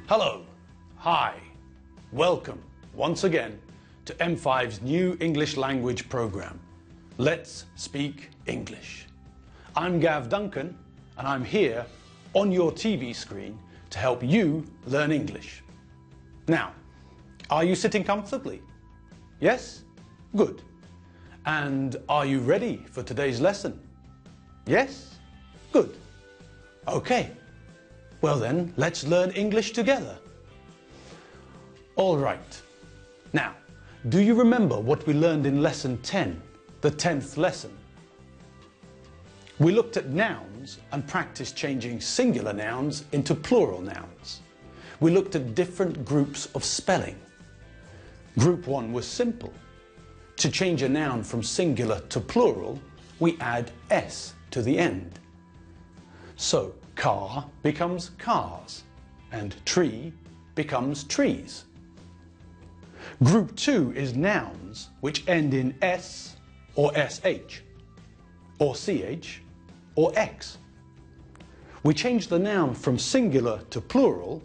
Hello, hi, welcome once again to M5's new English language program. Let's speak English. I'm Gav Duncan and I'm here on your TV screen to help you learn English. Now, are you sitting comfortably? Yes? Good. And are you ready for today's lesson? Yes? Good. Okay. Well then, let's learn English together. All right. Now, do you remember what we learned in lesson 10, the 10th lesson? We looked at nouns and practiced changing singular nouns into plural nouns. We looked at different groups of spelling. Group 1 was simple. To change a noun from singular to plural, we add s to the end. So, car becomes cars, and tree becomes trees. Group 2 is nouns which end in s or sh, or ch, or x. We change the noun from singular to plural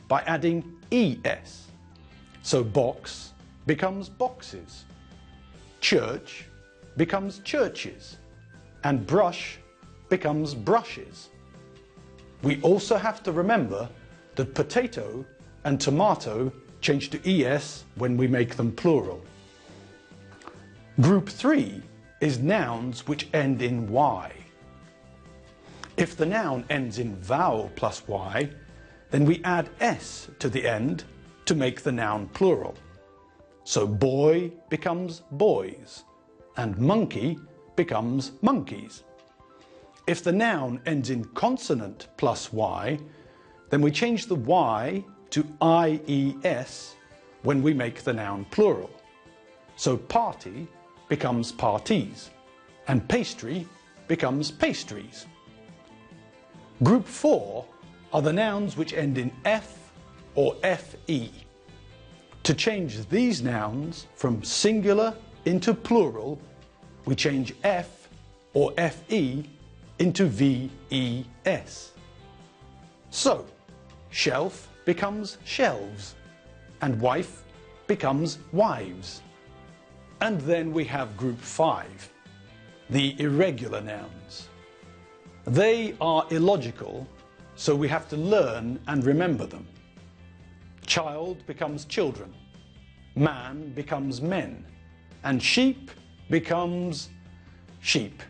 by adding es. So box becomes boxes, church becomes churches, and brush becomes brushes. We also have to remember that potato and tomato change to es when we make them plural. Group 3 is nouns which end in y. If the noun ends in vowel plus y, then we add s to the end to make the noun plural. So boy becomes boys, and monkey becomes monkeys. If the noun ends in consonant plus y, then we change the y to ies when we make the noun plural. So party becomes parties, and pastry becomes pastries. Group 4 are the nouns which end in f or fe. To change these nouns from singular into plural, we change f or fe into ves. So, shelf becomes shelves, and wife becomes wives. And then we have group 5, the irregular nouns. They are illogical, so we have to learn and remember them. Child becomes children, man becomes men, and sheep becomes sheep.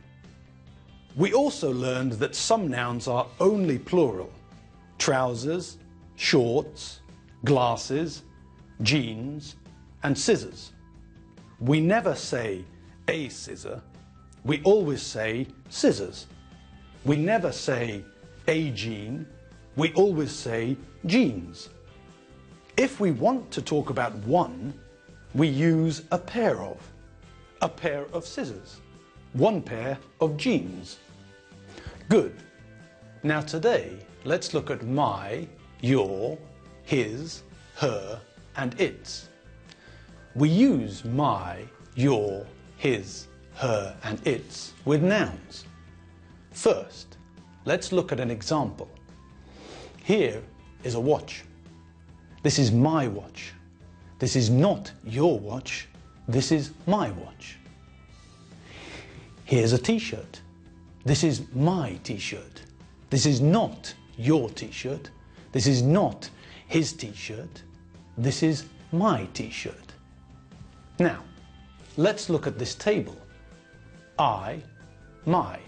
We also learned that some nouns are only plural. Trousers, shorts, glasses, jeans, and scissors. We never say a scissor, we always say scissors. We never say a jean, we always say jeans. If we want to talk about one, we use a pair of scissors, one pair of jeans. Good. Now today, let's look at my, your, his, her, and its. We use my, your, his, her, and its with nouns. First, let's look at an example. Here is a watch. This is my watch. This is not your watch. This is my watch. Here's a t-shirt. This is my t-shirt. This is not your t-shirt. This is not his t-shirt. This is my t-shirt. Now, let's look at this table. I, my.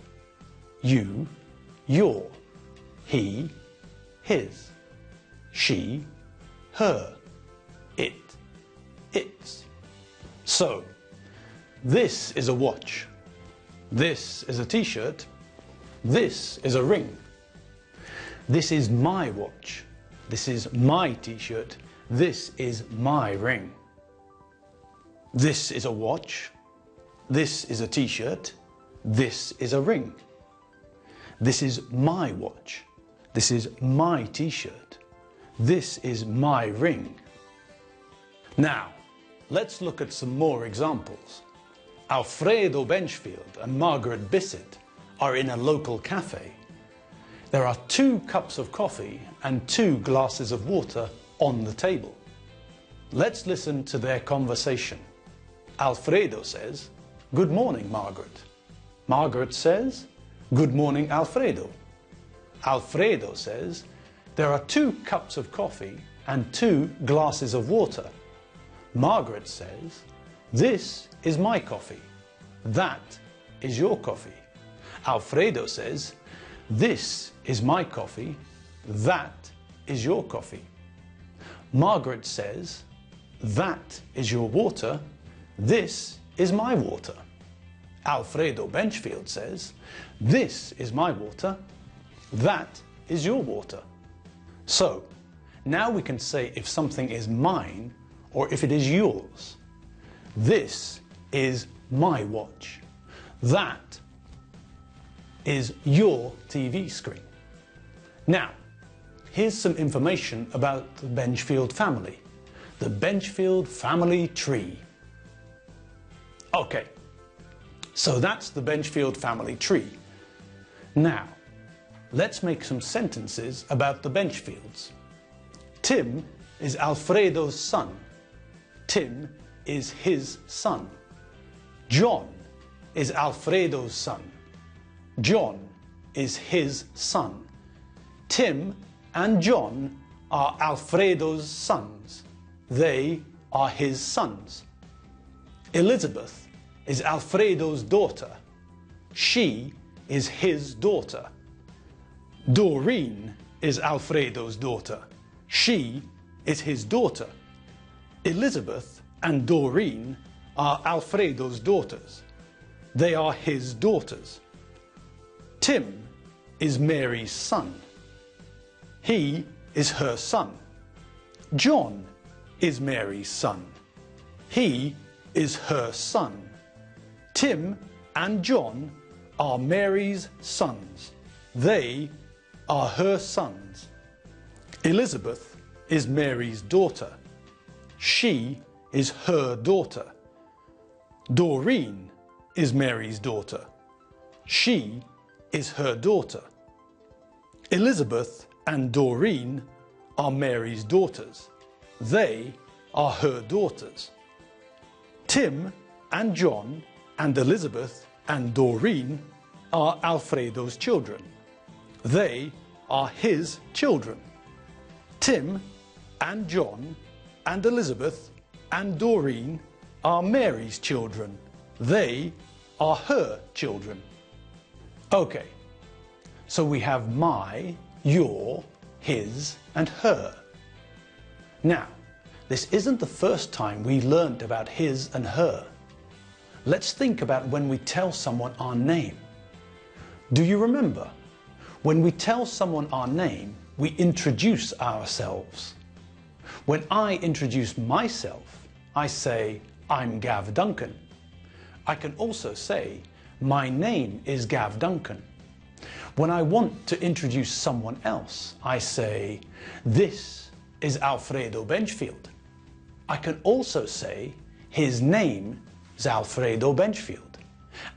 You, your. He, his. She, her. It, its. So, this is a watch. This is a t-shirt. This is a ring. This is my watch. This is my t-shirt. This is my ring. This is a watch. This is a t-shirt. This is a ring. This is my watch. This is my t-shirt. This is my ring. Now, let's look at some more examples. Alfredo Benchfield and Margaret Bissett are in a local cafe. There are 2 cups of coffee and 2 glasses of water on the table. Let's listen to their conversation. Alfredo says, "Good morning, Margaret." Margaret says, "Good morning, Alfredo." Alfredo says, "There are 2 cups of coffee and 2 glasses of water." Margaret says, "This is my coffee. That is your coffee." Alfredo says, "This is my coffee. That is your coffee." Margaret says, "That is your water. This is my water." Alfredo Benchfield says, "This is my water. That is your water." So, now we can say if something is mine or if it is yours. This is my watch. That is your TV screen. Now, here's some information about the Benchfield family. The Benchfield family tree. Okay, so that's the Benchfield family tree. Now, let's make some sentences about the Benchfields. Tim is Alfredo's son. Tim is his son. John is Alfredo's son. John is his son. Tim and John are Alfredo's sons. They are his sons. Elizabeth is Alfredo's daughter. She is his daughter. Doreen is Alfredo's daughter. She is his daughter. Elizabeth and Doreen are Alfredo's daughters. They are his daughters. Tim is Mary's son. He is her son. John is Mary's son. He is her son. Tim and John are Mary's sons. They are her sons. Elizabeth is Mary's daughter. She is her daughter. Doreen is Mary's daughter. She is her daughter. Elizabeth and Doreen are Mary's daughters. They are her daughters. Tim and John and Elizabeth and Doreen are Alfredo's children. They are his children. Tim and John and Elizabeth and Doreen are Mary's children. They are her children. Okay, so we have my, your, his and her. Now, this isn't the first time we learned about his and her. Let's think about when we tell someone our name. Do you remember? When we tell someone our name, we introduce ourselves. When I introduce myself, I say, "I'm Gav Duncan." I can also say, "My name is Gav Duncan." When I want to introduce someone else, I say, "This is Alfredo Benchfield." I can also say, "His name is Alfredo Benchfield."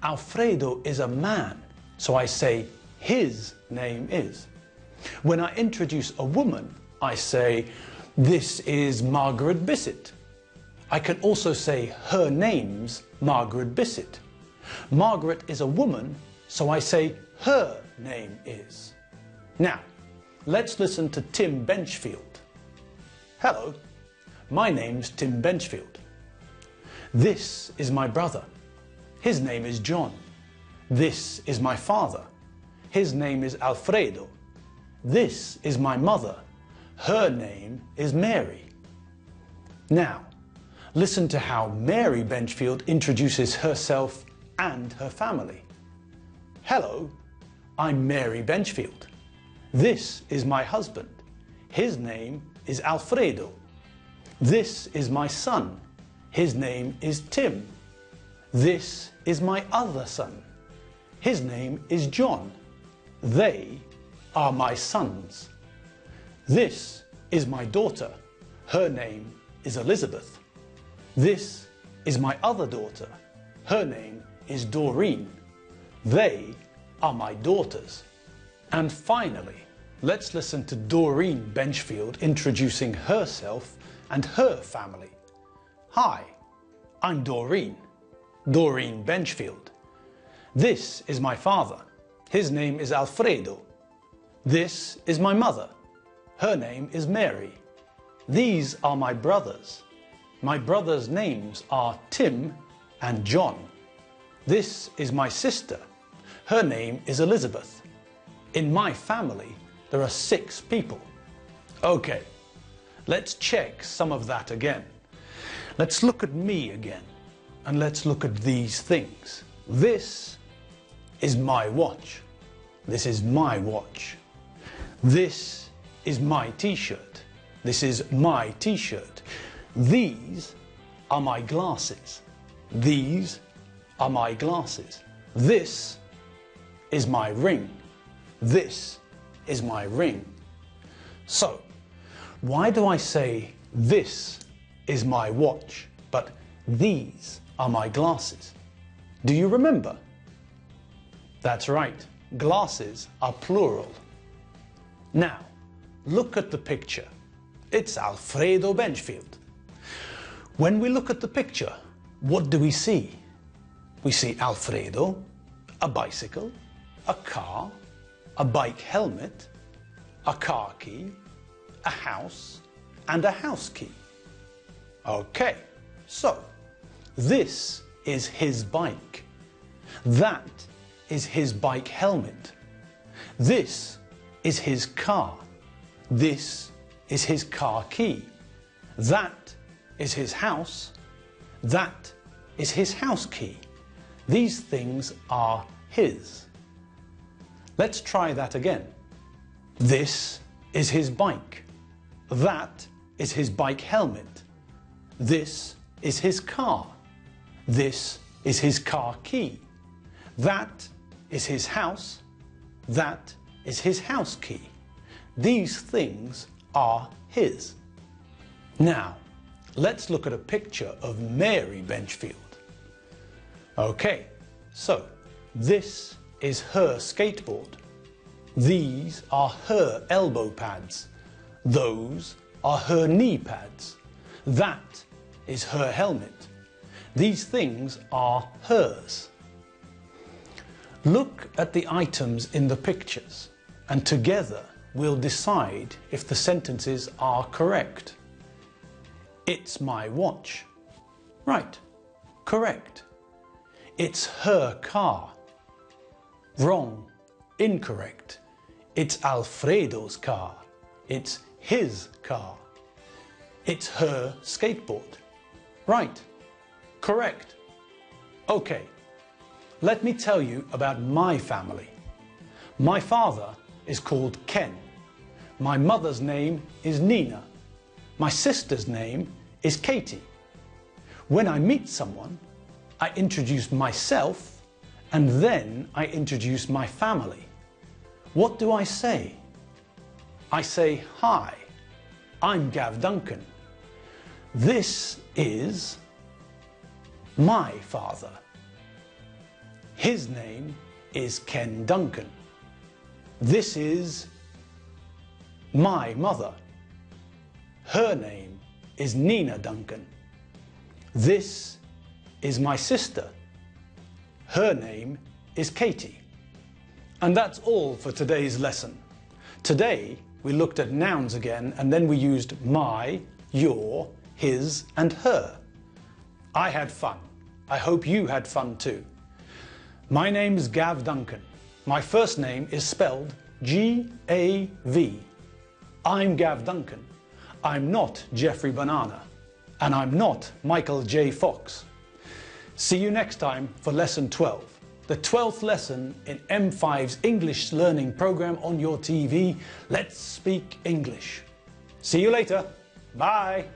Alfredo is a man, so I say, "His name is." When I introduce a woman, I say, "This is Margaret Bissett." I can also say, "Her name's Margaret Bissett." Margaret is a woman, so I say, "Her name is." Now, let's listen to Tim Benchfield. Hello, my name's Tim Benchfield. This is my brother. His name is John. This is my father. His name is Alfredo. This is my mother. Her name is Mary. Now, listen to how Mary Benchfield introduces herself and her family. Hello, I'm Mary Benchfield. This is my husband. His name is Alfredo. This is my son. His name is Tim. This is my other son. His name is John. They are my sons. This is my daughter. Her name is Elizabeth. This is my other daughter. Her name is Doreen. They are my daughters. And finally, let's listen to Doreen Benchfield introducing herself and her family. Hi, I'm Doreen Benchfield. This is my father. His name is Alfredo. This is my mother. Her name is Mary. These are my brothers. My brothers' names are Tim and John. This is my sister. Her name is Elizabeth. In my family, there are 6 people. Okay, let's check some of that again. Let's look at me again, and let's look at these things. This is my watch. This is my watch. This is my t-shirt. This is my t-shirt. These are my glasses. These are my glasses. This is my ring. This is my ring. So, why do I say this is my watch, but these are my glasses? Do you remember? That's right, glasses are plural. Now, look at the picture. It's Alfredo Benchfield. When we look at the picture, what do we see? We see Alfredo, a bicycle, a car, a bike helmet, a car key, a house, and a house key. Okay, so this is his bike. That is his bike helmet. This is his car. This is his car key. That is his house. That is his house key. These things are his. Let's try that again. This is his bike. That is his bike helmet. This is his car. This is his car key. That is his house. That is his house key. These things are his. Now, let's look at a picture of Mary Benchfield. Okay, so this is her skateboard. These are her elbow pads. Those are her knee pads. That is her helmet. These things are hers. Look at the items in the pictures, and together we'll decide if the sentences are correct. It's my watch. Right, correct. It's her car. Wrong, incorrect. It's Alfredo's car. It's his car. It's her skateboard. Right, correct. Okay, let me tell you about my family. My father is called Ken. My mother's name is Nina. My sister's name is Katie. When I meet someone, I introduce myself and then I introduce my family. What do I say? I say, hi, I'm Gav Duncan. This is my father. His name is Ken Duncan. This is my mother. Her name is Nina Duncan. This is my sister. Her name is Katie. And that's all for today's lesson. Today we looked at nouns again, and then we used my, your, his and her. I had fun. I hope you had fun too. My name's Gav Duncan. My first name is spelled G-A-V. I'm Gav Duncan. I'm not Jeffrey Banana. And I'm not Michael J. Fox. See you next time for lesson 12. The 12th lesson in M5's English learning program on your TV. Let's speak English. See you later. Bye.